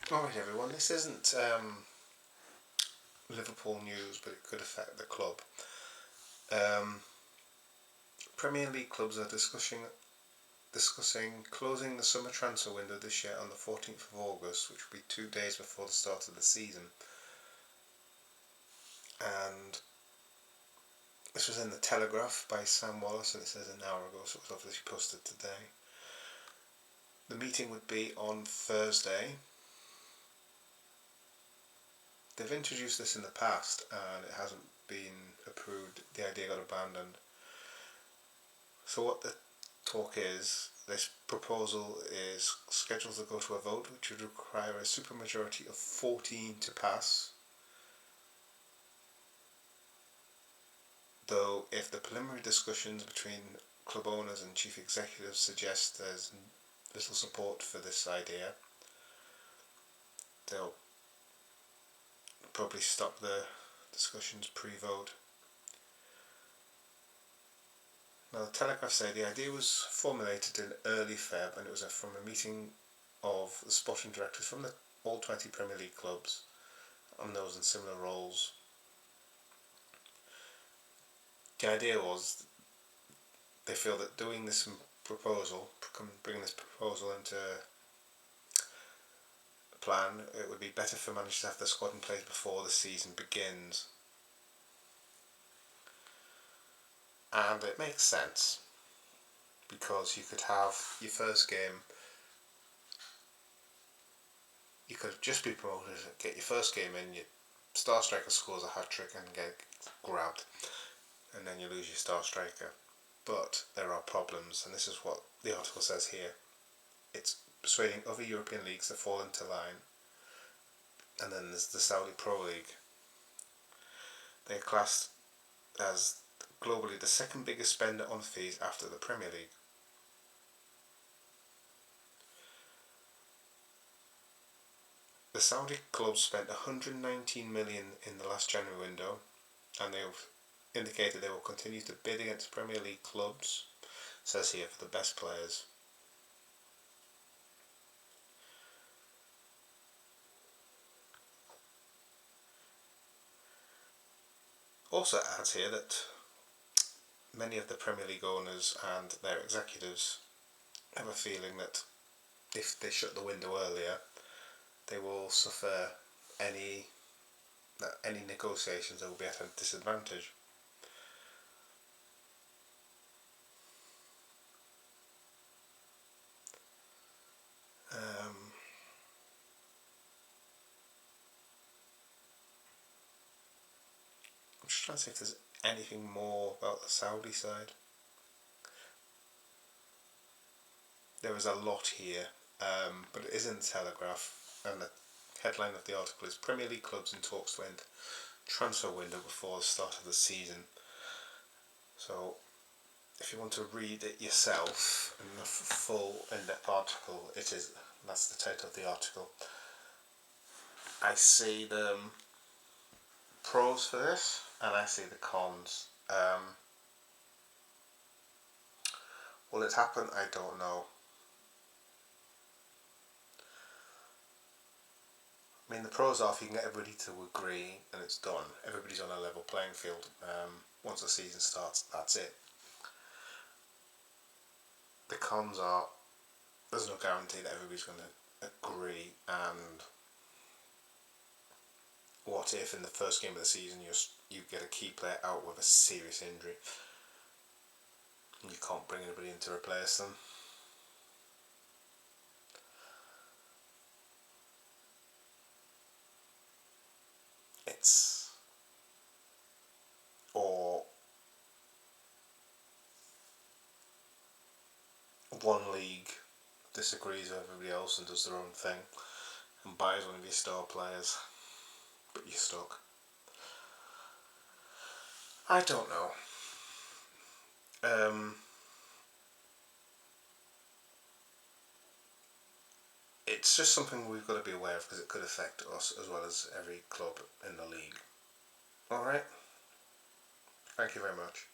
Alright everyone, this isn't Liverpool news, but it could affect the club. Um, Premier League clubs are discussing closing the summer transfer window this year on the 14th of August, which will be 2 days before the start of the season. And this was in the Telegraph by Sam Wallace, and it says an hour ago, so it was obviously posted today. The meeting would be on Thursday. They've introduced this in the past and it hasn't been approved. The idea got abandoned. So what the talk is, this proposal is scheduled to go to a vote, which would require a supermajority of 14 to pass. Though if the preliminary discussions between club owners and chief executives suggest there's little support for this idea, they'll probably stop the discussions pre-vote. Now, the Telegraph said the idea was formulated in early Feb, and it was from a meeting of the sporting directors from all 20 Premier League clubs and those in similar roles. The idea was they feel that doing this proposal, bringing this proposal into a plan, it would be better for managers to have the squad in place before the season begins. And it makes sense, because you could have your first game, you could just be promoted, get your first game in, your star striker scores a hat-trick and get grabbed, and then you lose your star striker. But there are problems, and this is what the article says here. It's persuading other European leagues to fall into line. And then there's the Saudi Pro League. They're classed as globally the second biggest spender on fees after the Premier League. The Saudi clubs spent 119 million in the last January window, and they've indicated they will continue to bid against Premier League clubs, says here, for the best players. Also adds here that many of the Premier League owners and their executives have a feeling that if they shut the window earlier, they will suffer any negotiations that will be at a disadvantage. I'm just trying to see if there's anything more about the Saudi side. There is a lot here, but it is in the Telegraph, and the headline of the article is Premier League clubs in talks to end transfer window before the start of the season. So if you want to read it yourself in the full in-depth article, that's the title of the article. I see the pros for this and I see the cons. Will it happen? I don't know. I mean, the pros are if you can get everybody to agree and it's done, everybody's on a level playing field. Once the season starts, that's it. The cons are there's no guarantee that everybody's going to agree, and what if in the first game of the season you get a key player out with a serious injury and you can't bring anybody in to replace them? Or one league disagrees with everybody else and does their own thing and buys one of your star players, but you're stuck. I don't know. It's just something we've got to be aware of because it could affect us as well as every club in the league. Alright? Thank you very much.